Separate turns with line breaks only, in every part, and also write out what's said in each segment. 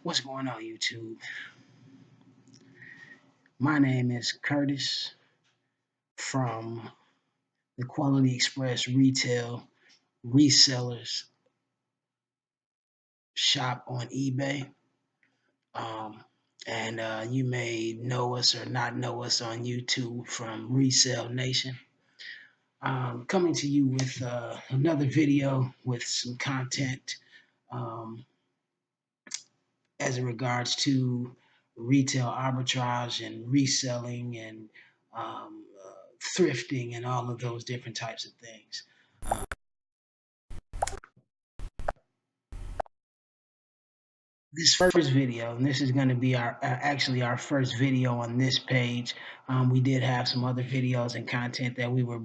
What's going on, YouTube? My name is Curtis from the Quality Express Retail Resellers shop on eBay. Um, and you may know us or not know us on YouTube from Resell Nation. Coming to you with another video with some content um, as it regards to retail arbitrage and reselling and thrifting and all of those different types of things. This first video, and this is going to be our actually our first video on this page. We did have some other videos and content that we were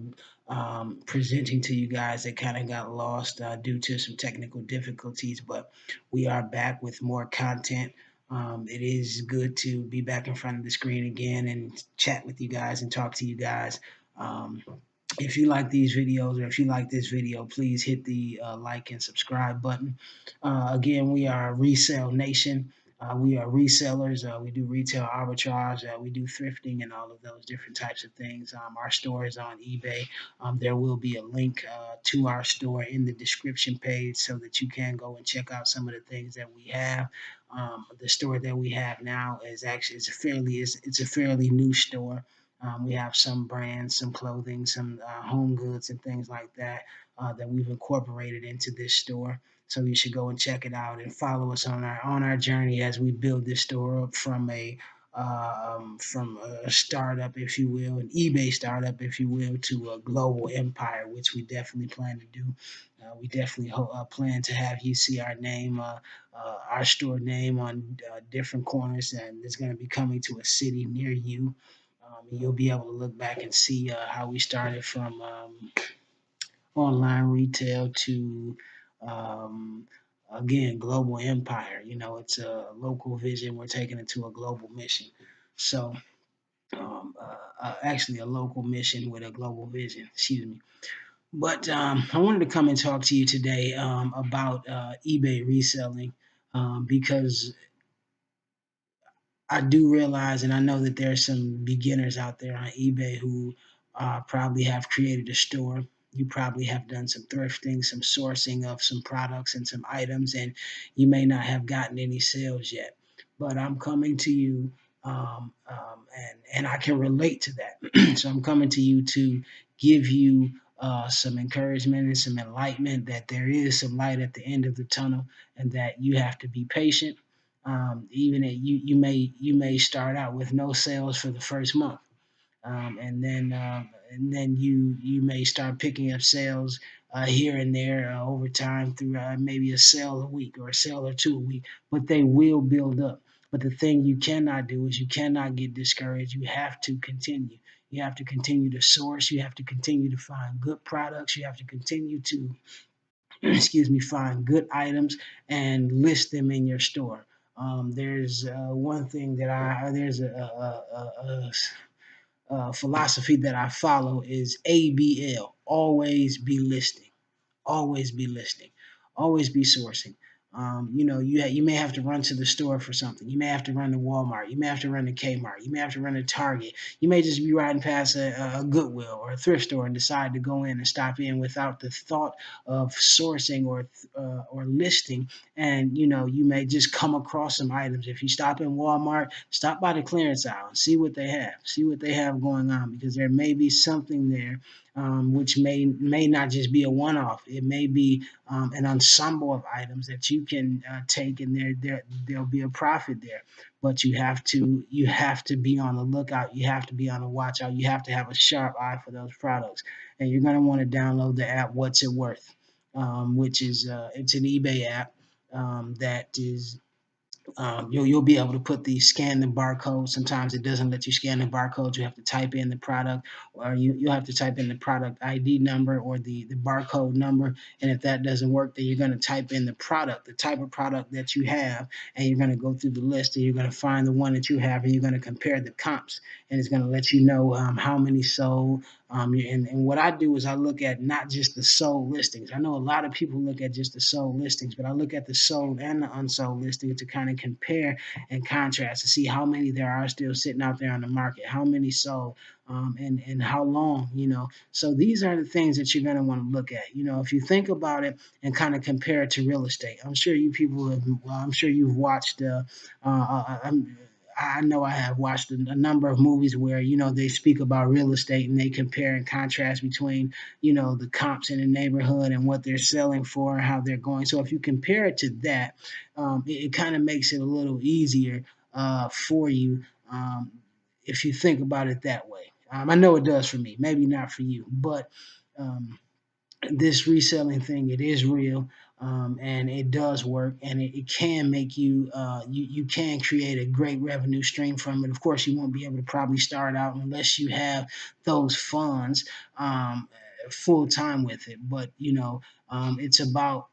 presenting to you guys that kind of got lost due to some technical difficulties, but we are back with more content. It is good to be back in front of the screen again and chat with you guys and talk to you guys. Um, if you like these videos or if you like this video, please hit the like and subscribe button. Again, we are Resell Nation. We are resellers. We do retail arbitrage. We do thrifting and all of those different types of things. Our store is on eBay. There will be a link to our store in the description page so that you can go and check out some of the things that we have. The store that we have now is actually it's a fairly new store. We have some brands, some clothing, some home goods, and things like that that we've incorporated into this store. So you should go and check it out and follow us on our journey as we build this store up from a startup, if you will, an eBay startup, if you will, to a global empire, which we definitely plan to do. We definitely plan to have you see our name, our store name on different corners, and it's going to be coming to a city near you. You'll be able to look back and see how we started from online retail to um, again global empire. You know, it's a local vision. We're taking it to a global mission. So actually, a local mission with a global vision. Excuse me. But I wanted to come and talk to you today about eBay reselling because I do realize, and I know that there are some beginners out there on eBay who probably have created a store. You probably have done some thrifting, some sourcing of some products and some items, and you may not have gotten any sales yet. But I'm coming to you, and I can relate to that. So I'm coming to you to give you some encouragement and some enlightenment that there is some light at the end of the tunnel, and that you have to be patient. Even at, you may start out with no sales for the first month, and then you may start picking up sales here and there over time through maybe a sale a week or a sale or two a week, but they will build up. But the thing you cannot do is you cannot get discouraged. You have to continue. You have to continue to source. You have to continue to find good products. You have to continue to excuse me, find good items and list them in your store. There's one thing that there's a philosophy that I follow is ABL, always be listing, always be listing, always be sourcing. You know, you may have to run to the store for something. You may have to run to Walmart. You may have to run to Kmart. You may have to run to Target. You may just be riding past a Goodwill or a thrift store and decide to go in and stop in without the thought of sourcing or listing. And you know, you may just come across some items. If you stop in Walmart, stop by the clearance aisle and see what they have. See what they have going on, because there may be something there which may not just be a one-off. It may be an ensemble of items that you can take, and there'll be a profit there. But you have to be on the lookout. You have to be on the watch out. You have to have a sharp eye for those products, and you're going to want to download the app What's It Worth, which is it's an eBay app that is you'll be able to put the scan the barcode. Sometimes it doesn't let you scan the barcode. You have to type in the product, or you have to type in the product ID number or the barcode number. And if that doesn't work, then you're going to type in the product, the type of product that you have, and you're going to go through the list and you're going to find the one that you have, and you're going to compare the comps, and it's going to let you know how many sold, And what I do is I look at not just the sold listings. I know a lot of people look at just the sold listings, but I look at the sold and the unsold listings to kind of compare and contrast to see how many there are still sitting out there on the market, how many sold, and how long, So these are the things that you're going to want to look at. If you think about it and kind of compare it to real estate, I'm sure you people have, well, I'm sure you've watched, I know I have watched a number of movies where they speak about real estate and they compare and contrast between the comps in the neighborhood and what they're selling for and how they're going. So if you compare it to that, it kind of makes it a little easier for you if you think about it that way. I know it does for me, maybe not for you, but um, this reselling thing, it is real, and it does work, and it can make you can create a great revenue stream from it. Of course, you won't be able to probably start out unless you have those funds full time with it, but it's about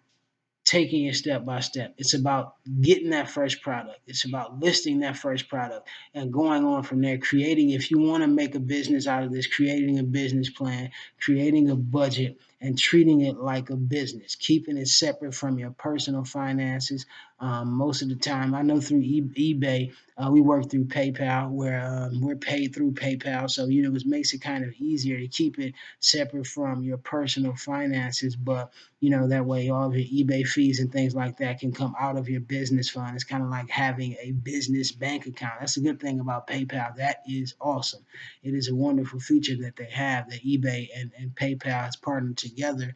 taking it step by step. It's about getting that first product. It's about listing that first product and going on from there. Creating, if you want to make a business out of this, creating a business plan, creating a budget, and treating it like a business, keeping it separate from your personal finances. Most of the time, I know through eBay, we work through PayPal, where we're paid through PayPal. So, it makes it kind of easier to keep it separate from your personal finances. But that way all of your eBay fees and things like that can come out of your business fund. It's kind of like having a business bank account. That's a good thing about PayPal. That is awesome. It is a wonderful feature that they have, that eBay and PayPal has partnered together,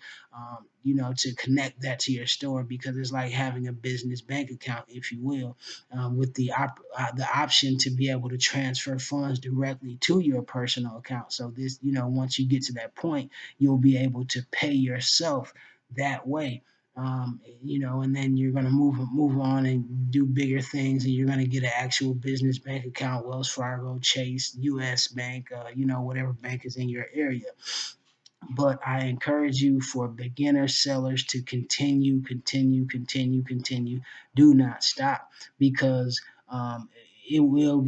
to connect that to your store, because it's like having a business bank account, if you will, with the option to be able to transfer funds directly to your personal account. So this, once you get to that point, you'll be able to pay yourself that way. And then you're going to move on and do bigger things, and you're going to get an actual business bank account, Wells Fargo, Chase, U.S. Bank, whatever bank is in your area. But I encourage you, for beginner sellers, to continue, continue, continue, continue. Do not stop, because it will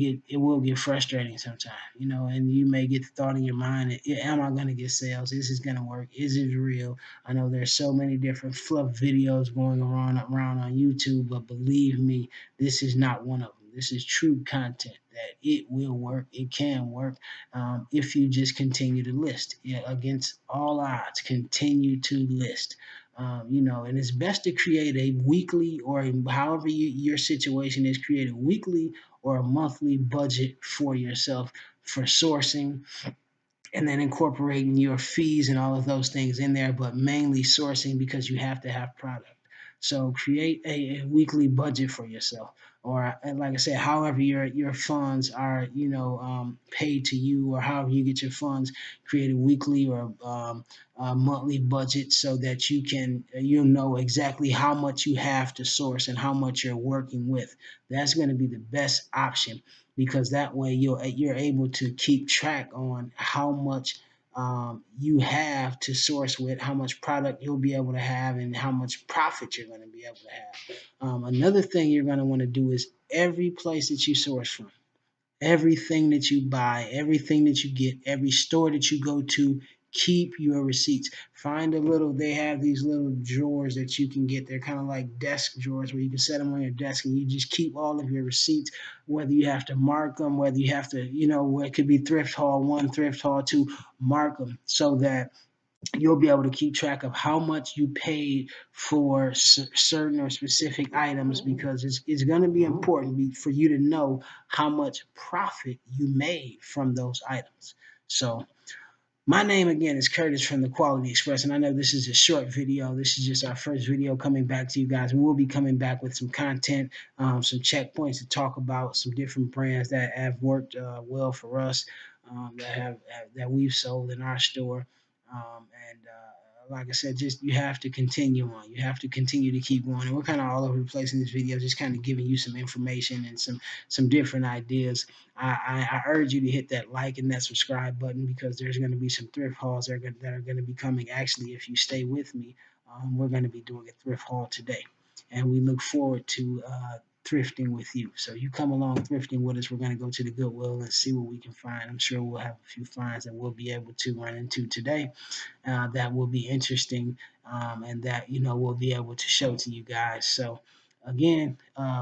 get frustrating sometimes, and you may get the thought in your mind, am I going to get sales? Is this going to work? Is it real? I know there's so many different fluff videos going around on YouTube, but believe me, this is not one of them. This is true content that it will work. It can work, if you just continue to list. Yeah, against all odds, continue to list. And it's best to create a weekly, or however your situation is, create a weekly or a monthly budget for yourself for sourcing, and then incorporating your fees and all of those things in there, but mainly sourcing, because you have to have product. So create a weekly budget for yourself, or like I said, however your funds are, paid to you, or however you get your funds. Create a weekly or a monthly budget, so that you'll know exactly how much you have to source and how much you're working with. That's going to be the best option, because that way you're able to keep track on how much you have to source with, how much product you'll be able to have, and how much profit you're going to be able to have. Another thing you're going to want to do is, every place that you source from, everything that you buy, everything that you get, every store that you go to, keep your receipts. Find they have these little drawers that you can get. They're kind of like desk drawers, where you can set them on your desk, and you just keep all of your receipts, whether you have to mark them, whether you have to, where it could be thrift haul one, thrift haul two, mark them, so that you'll be able to keep track of how much you paid for certain or specific items, because it's going to be important for you to know how much profit you made from those items. So my name again is Curtis from the Quality Express, and I know this is a short video. This is just our first video coming back to you guys. We'll be coming back with some content, some checkpoints to talk about, some different brands that have worked well for us, that we've sold in our store. And like I said, just you have to continue on. You have to continue to keep going. And we're kind of all over the place in this video, just kind of giving you some information and some different ideas. I urge you to hit that like and that subscribe button, because there's going to be some thrift hauls that are going to be coming. Actually, if you stay with me, we're going to be doing a thrift haul today, and we look forward to thrifting with you. So you come along thrifting with us. We're going to go to the Goodwill and see what we can find. I'm sure we'll have a few finds that we'll be able to run into today that will be interesting, and that we'll be able to show to you guys. So again,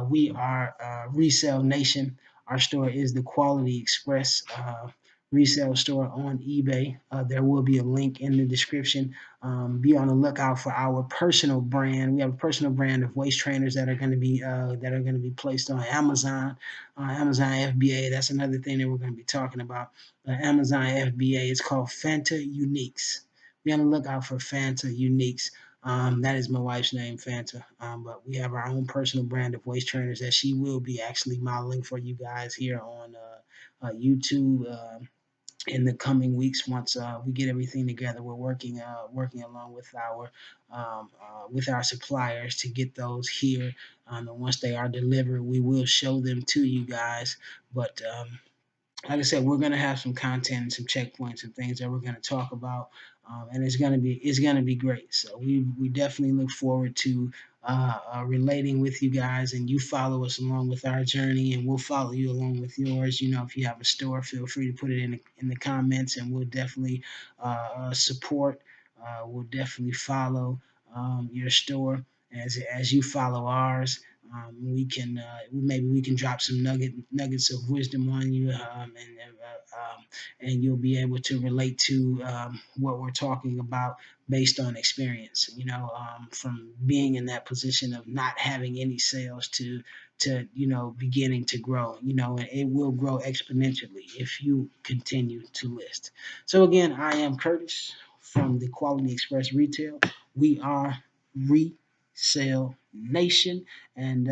we are Resell Nation. Our store is the Quality Express resale store on eBay. There will be a link in the description. Be on the lookout for our personal brand. We have a personal brand of waist trainers that are going to be placed on Amazon, Amazon FBA. That's another thing that we're going to be talking about. Amazon FBA. It's called Fanta Uniques. Be on the lookout for Fanta Uniques. That is my wife's name, Fanta. But we have our own personal brand of waist trainers that she will be actually modeling for you guys here on YouTube in the coming weeks. Once we get everything together, we're working along with our suppliers to get those here. And once they are delivered, we will show them to you guys. But like I said, we're gonna have some content and some checkpoints and things that we're gonna talk about, and it's gonna be great. So we definitely look forward to relating with you guys, and you follow us along with our journey, and we'll follow you along with yours. If you have a store, feel free to put it in the comments, and we'll definitely support. We'll definitely follow your store as you follow ours. We can maybe we can drop some nuggets of wisdom on you, and you'll be able to relate to what we're talking about based on experience. From being in that position of not having any sales to beginning to grow. And it will grow exponentially if you continue to list. So again, I am Curtis from the Quality Express Retail. We are Resell Nation, and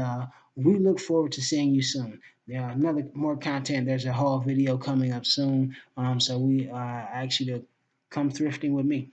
we look forward to seeing you soon. There are another more content. There's a haul video coming up soon, so we ask you to come thrifting with me.